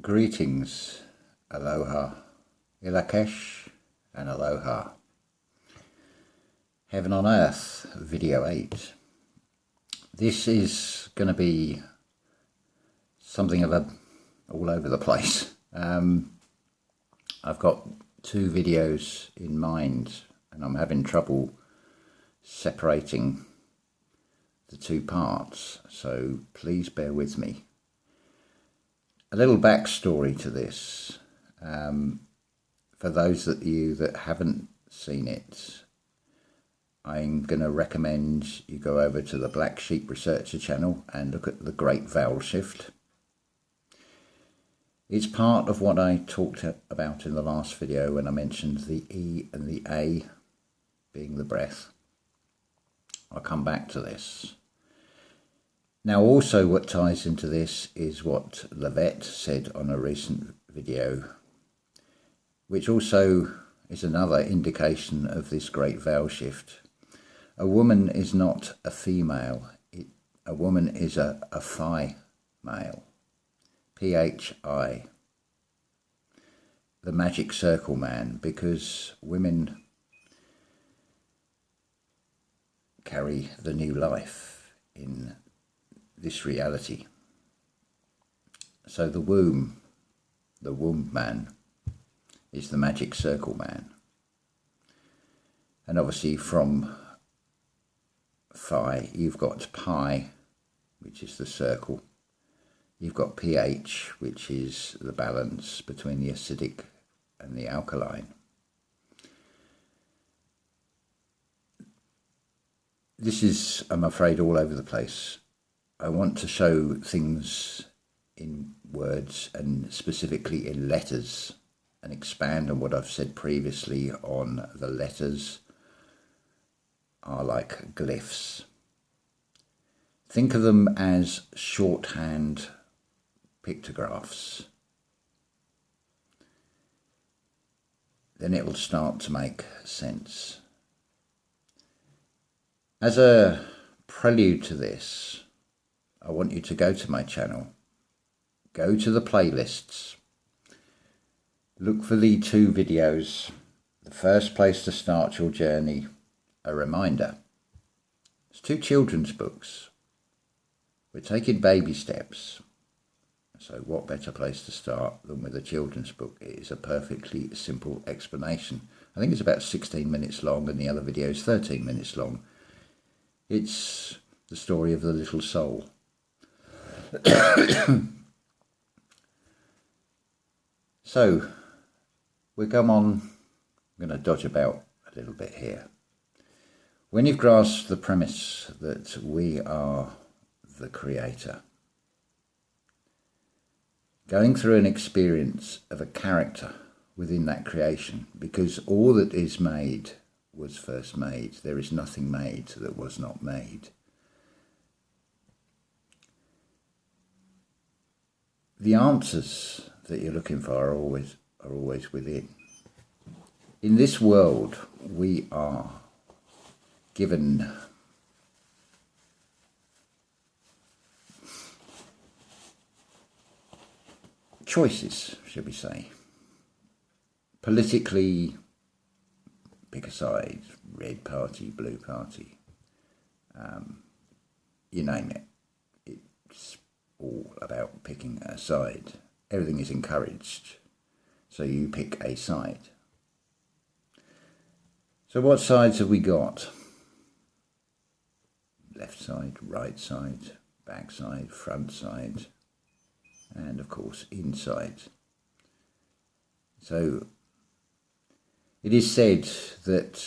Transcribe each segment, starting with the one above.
Greetings, aloha, ilakesh and aloha. Heaven on Earth, video 8. This is going to be something of a all over the place. I've got two videos in mind and I'm having trouble separating the two parts, so please bear with me. A little backstory to this, for those of you that haven't seen it, I'm going to recommend you go over to the Black Sheep Researcher channel and look at the Great Vowel Shift. It's part of what I talked about in the last video when I mentioned the E and the A being the breath. I'll come back to this. Now also what ties into this is what Lavette said on a recent video, which also is another indication of this great vowel shift. A woman is not a female, a woman is a phi male, P-H-I, the magic circle man, because women carry the new life in this reality. So the womb man is the magic circle man. And obviously from phi you've got pi, which is the circle. You've got pH, which is the balance between the acidic and the alkaline. This is, I'm afraid, all over the place. I want to show things in words and specifically in letters and expand on what I've said previously on the letters are like glyphs. Think of them as shorthand pictographs. Then it will start to make sense. As a prelude to this, I want you to go to my channel, go to the playlists, look for the two videos. The first place to start your journey, a reminder. It's two children's books. We're taking baby steps. So what better place to start than with a children's book? It is a perfectly simple explanation. I think it's about 16 minutes long and the other video is 13 minutes long. It's the story of the little soul. So we come on, I'm going to dodge about a little bit here. When you've grasped the premise that we are the creator, going through an experience of a character within that creation, because all that is made was first made. There is nothing made that was not made. The answers that you're looking for are always within. In this world, we are given choices, shall we say. Politically, pick a side, red party, blue party, you name it. It's all about picking a side. Everything is encouraged, so you pick a side. So what sides have we got? Left side, right side, back side, front side, and of course inside. So it is said that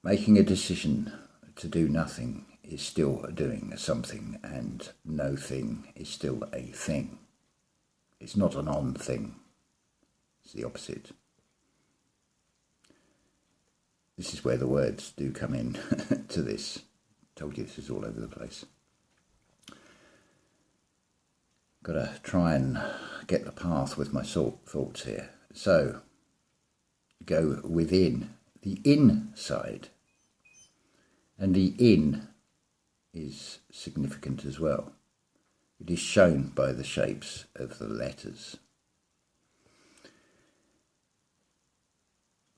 making a decision to do nothing is still doing something, and no thing is still a thing. It's not an on thing, it's the opposite. This is where the words do come in to this. Told you this is all over the place. Got to try and get the path with my thoughts here. So, go within the inside. And the in is significant as well. It is shown by the shapes of the letters.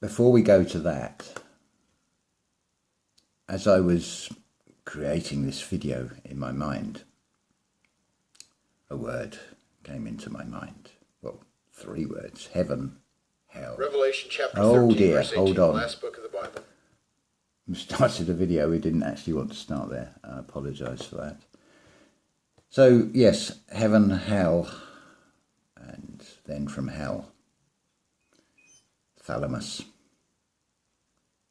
Before we go to that, as I was creating this video in my mind, a word came into my mind. Well, 3 words: heaven, hell. Revelation chapter 13, dear, verse 18, hold on. The last book of the Bible. We started a video, we didn't actually want to start there. I apologise for that. So, yes, heaven, hell, and then from hell, Thalamus.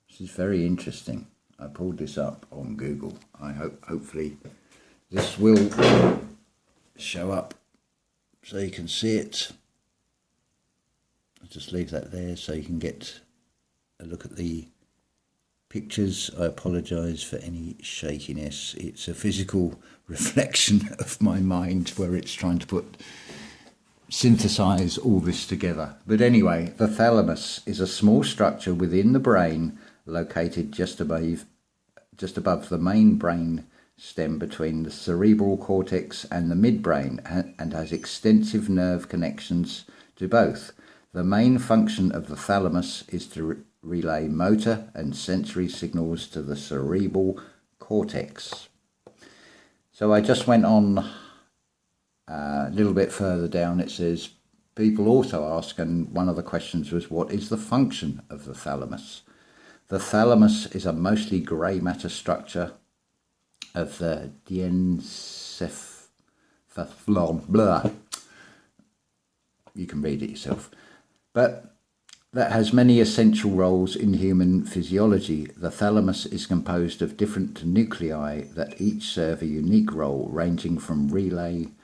This is very interesting. I pulled this up on Google. I hopefully this will show up so you can see it. I'll just leave that there so you can get a look at the pictures. I apologise for any shakiness. It's a physical reflection of my mind where it's trying to synthesize all this together. But anyway, the thalamus is a small structure within the brain located just above the main brain stem between the cerebral cortex and the midbrain, and has extensive nerve connections to both. The main function of the thalamus is to relay motor and sensory signals to the cerebral cortex. So I just went on a little bit further down. It says, people also ask, and one of the questions was, what is the function of the thalamus? The thalamus is a mostly grey matter structure of the diencephalon. You can read it yourself. But that has many essential roles in human physiology. The thalamus is composed of different nuclei that each serve a unique role, ranging from relaying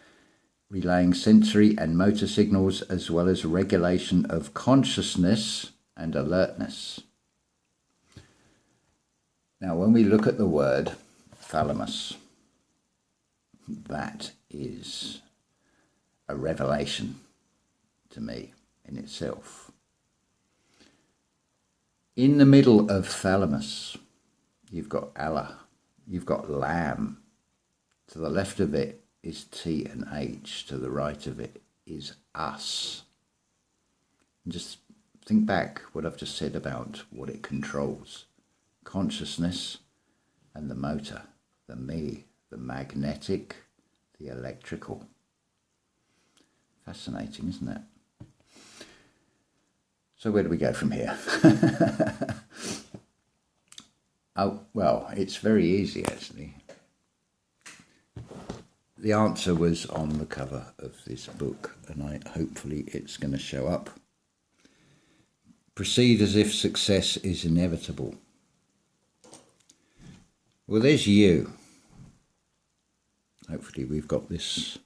sensory and motor signals, as well as regulation of consciousness and alertness. Now, when we look at the word thalamus, that is a revelation to me in itself. In the middle of thalamus, you've got Allah, you've got lamb. To the left of it is T and H, to the right of it is us. And just think back what I've just said about what it controls. Consciousness and the motor, the me, the magnetic, the electrical. Fascinating, isn't it? So where do we go from here? Oh, well, it's very easy actually. The answer was on the cover of this book, and hopefully it's going to show up. Proceed as if success is inevitable. Well, there's you. Hopefully we've got this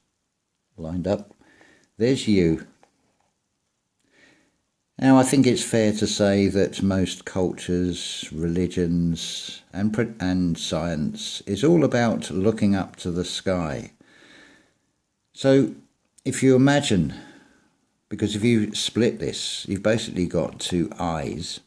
lined up. There's you. Now, I think it's fair to say that most cultures, religions, and science is all about looking up to the sky. So, if you imagine, because if you split this, you've basically got 2 eyes.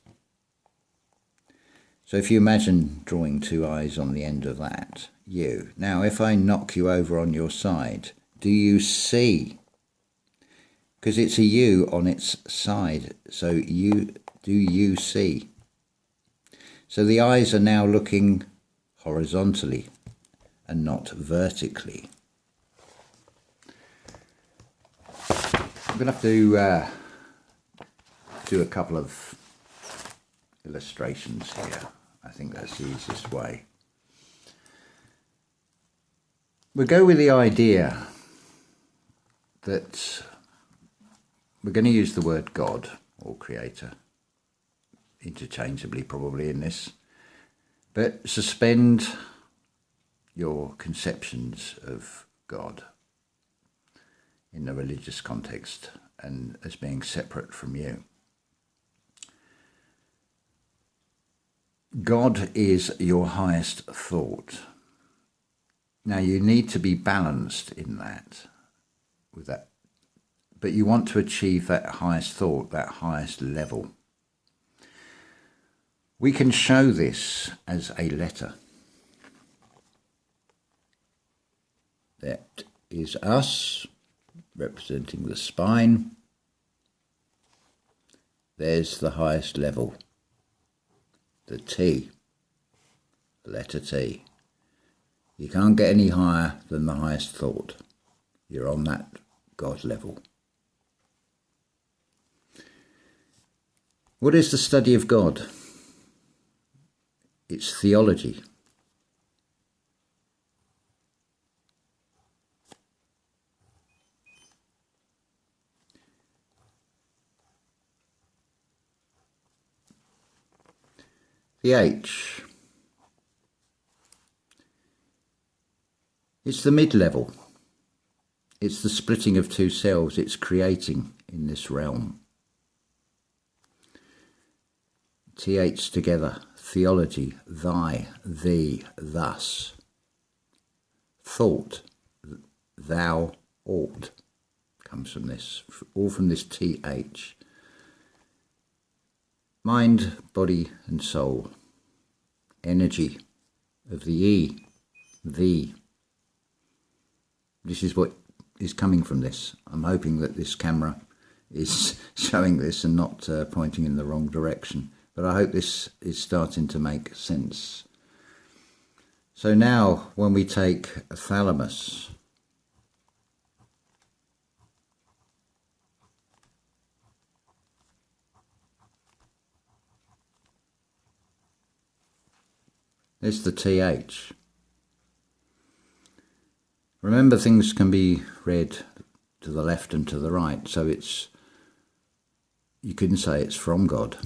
So if you imagine drawing 2 eyes on the end of that, you. Now, if I knock you over on your side, do you see? Because it's a U on its side, so do you see? So the eyes are now looking horizontally and not vertically. I'm going to have to do a couple of illustrations here. I think that's the easiest way. We'll go with the idea that we're going to use the word God or Creator interchangeably probably in this, but suspend your conceptions of God in the religious context and as being separate from you. God is your highest thought. Now you need to be balanced in that, with that, but you want to achieve that highest thought, that highest level. We can show this as a letter. That is us, representing the spine. There's the highest level, the T, the letter T. You can't get any higher than the highest thought. You're on that God level. What is the study of God? It's theology. The H. It's the mid-level. It's the splitting of two cells. It's creating in this realm. TH together. Theology. Thy, thee, thus. Thought. Thou, ought. Comes from this. All from this TH. Mind, body and soul. Energy of the E. The. This is what is coming from this. I'm hoping that this camera is showing this and not pointing in the wrong direction. But I hope this is starting to make sense. So now when we take a thalamus, there's the TH. Remember, things can be read to the left and to the right, so you couldn't say it's from God.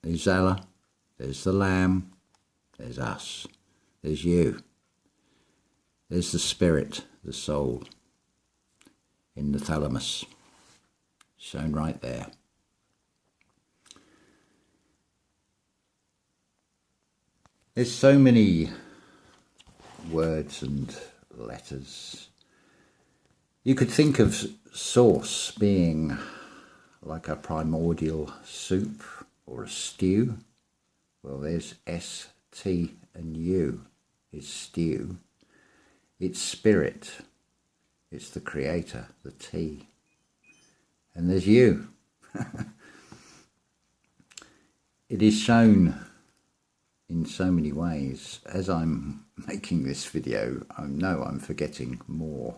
There's Allah, there's the Lamb, there's us, there's you. There's the spirit, the soul, in the thalamus, shown right there. There's so many words and letters. You could think of source being like a primordial soup or a stew. Well, there's S, T and U is stew. It's spirit. It's the creator, the T. And there's you. It is shown in so many ways. As I'm making this video, I know I'm forgetting more,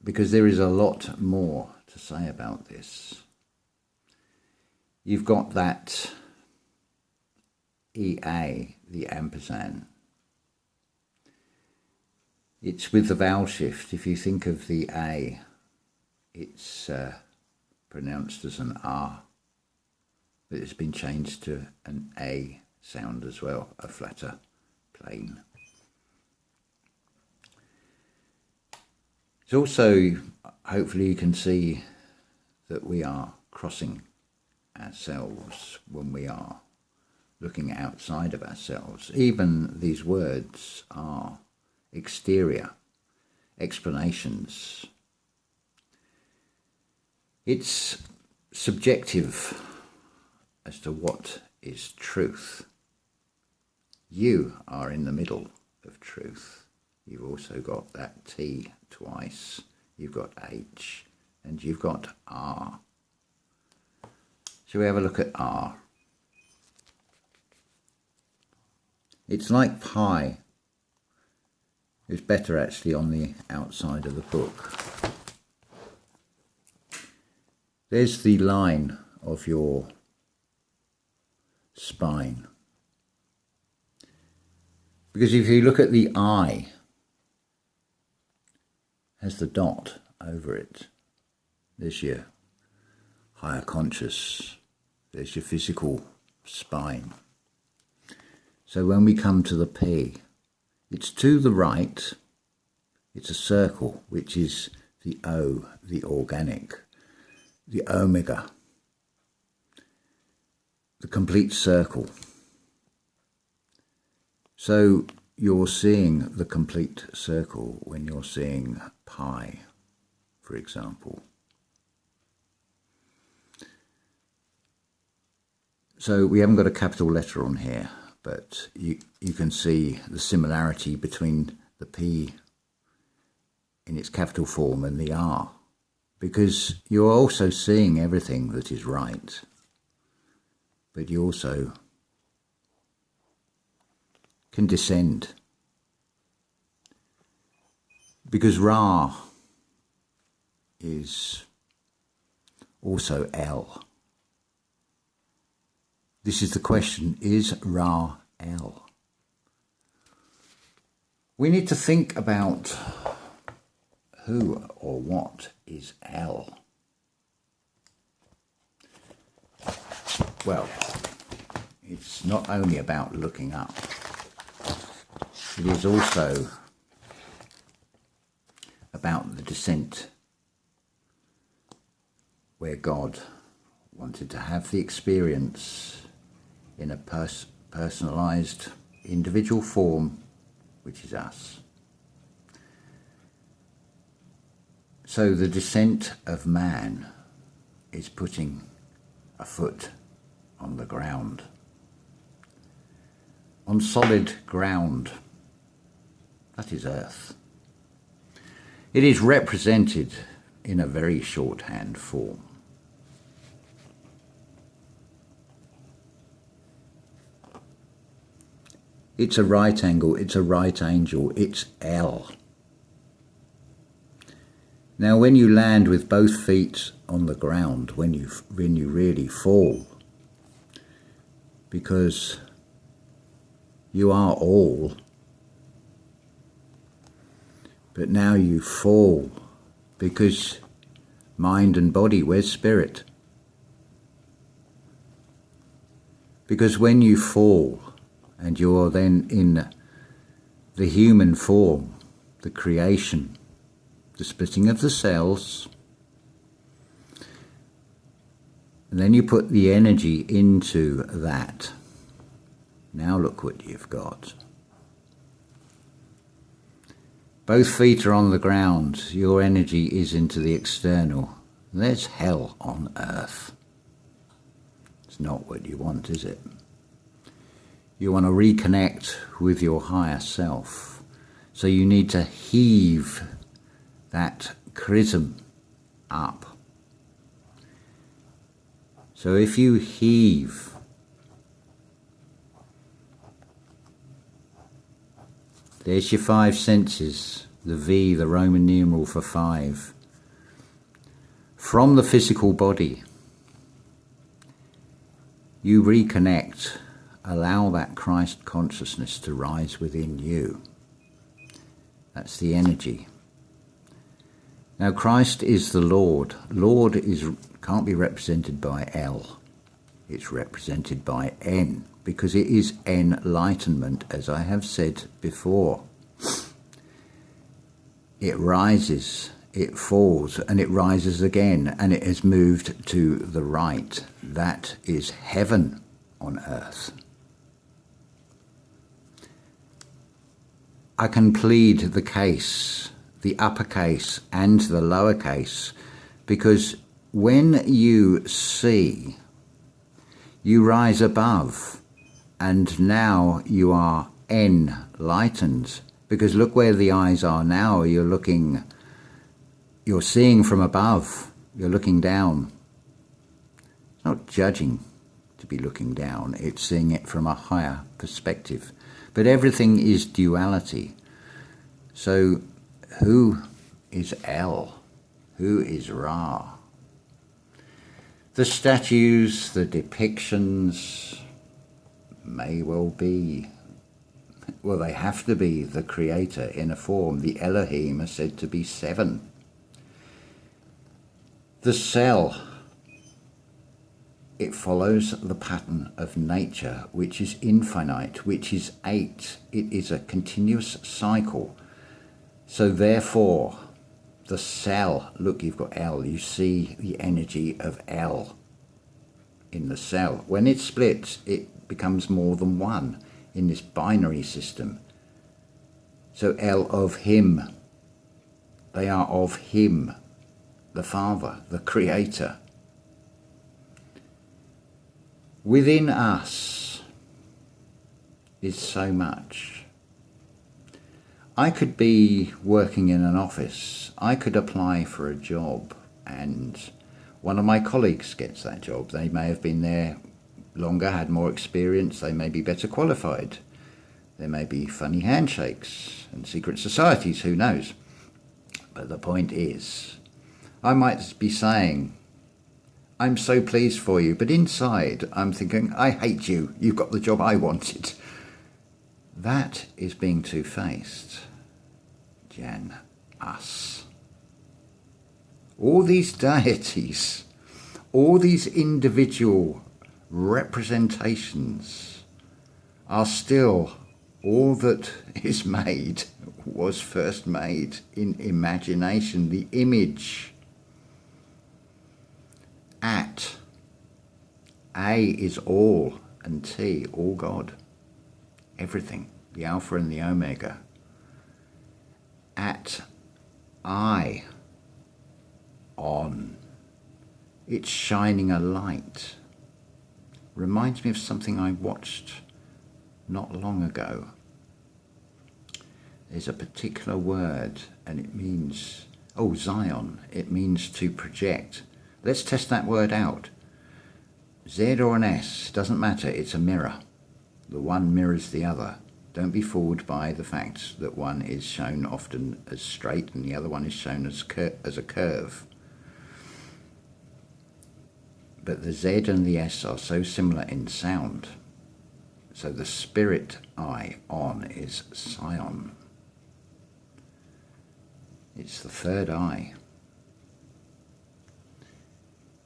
because there is a lot more to say about this. You've got that EA, the ampersand. It's with the vowel shift. If you think of the A, it's pronounced as an R. But it's been changed to an A sound as well, a flatter plane. It's also, hopefully you can see that we are crossing ourselves when we are looking outside of ourselves. Even these words are exterior explanations. It's subjective as to what is truth. You are in the middle of truth. You've also got that T twice. You've got H and you've got R. Shall we have a look at R? It's like pi. It's better actually on the outside of the book. There's the line of your spine. Because if you look at the eye, it has the dot over it. There's your higher conscious. There's your physical spine. So when we come to the P, it's to the right. It's a circle, which is the O, the organic, the omega, the complete circle. So you're seeing the complete circle when you're seeing pi, for example. So we haven't got a capital letter on here, but you can see the similarity between the P in its capital form and the R, because you're also seeing everything that is right, but you also can descend, because Ra is also L. This is the question, is Ra L? We need to think about who or what is L. Well, it's not only about looking up, it is also about the descent, where God wanted to have the experience in a personalized individual form, which is us. So the descent of man is putting a foot on the ground, on solid ground. That is earth. It is represented in a very shorthand form. It's a right angle, it's a right angel, it's L. Now when you land with both feet on the ground, when you really fall, because you are all, but now you fall because mind and body, where's spirit? Because when you fall and you're then in the human form, the creation, the splitting of the cells, and then you put the energy into that. Now look what you've got. Both feet are on the ground, your energy is into the external. There's hell on earth. It's not what you want, is it? You want to reconnect with your higher self. So you need to heave that chrism up. So if you heave, there's your 5 senses, the V, the Roman numeral for 5. From the physical body, you reconnect, allow that Christ consciousness to rise within you. That's the energy. Now Christ is the Lord. Lord can't be represented by L. It's represented by N, because it is enlightenment, as I have said before. It rises, it falls, and it rises again, and it has moved to the right. That is heaven on earth. I can plead the case, the uppercase and the lowercase, because when you see, you rise above, and now you are enlightened, because look where the eyes are now. You're seeing from above, you're looking down. It's not judging to be looking down, it's seeing it from a higher perspective. But everything is duality. So who is L? Who is Ra? The statues, the depictions may well be, well, they have to be the creator in a form. The Elohim are said to be 7. The cell, it follows the pattern of nature, which is infinite, which is 8. It is a continuous cycle. So therefore, the cell, look, you've got L, you see the energy of L in the cell. When it splits, it becomes more than 1 in this binary system. So L of him, they are of him, the Father, the Creator. Within us, is so much. I could be working in an office, I could apply for a job, and one of my colleagues gets that job. They may have been there longer, had more experience, they may be better qualified. There may be funny handshakes and secret societies, who knows? But the point is, I might be saying, I'm so pleased for you, but inside I'm thinking, I hate you, you've got the job I wanted. That is being two-faced. Jan, us. All these deities, all these individual representations are still all that is made was first made in imagination. The image. At. A is all, and T, all God. Everything. The Alpha and the Omega. At. I. On. It's shining a light. Reminds me of something I watched not long ago. There's a particular word and it means, Zion, it means to project. Let's test that word out. Z or an S, doesn't matter, it's a mirror. The one mirrors the other. Don't be fooled by the fact that one is shown often as straight and the other one is shown as a curve. But the Z and the S are so similar in sound. So the spirit I on is Sion. It's the third eye.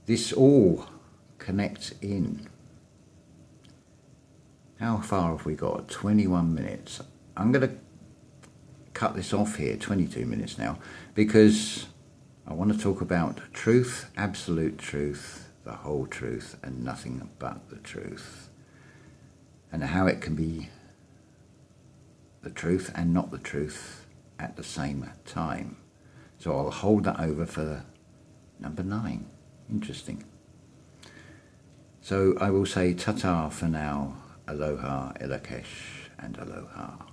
This all connects in. How far have we got? 21 minutes. I'm going to cut this off here, 22 minutes now, because I want to talk about truth, absolute truth, the whole truth, and nothing but the truth. And how it can be the truth and not the truth at the same time. So I'll hold that over for number 9. Interesting. So I will say ta-ta for now, aloha, ilakesh, and aloha.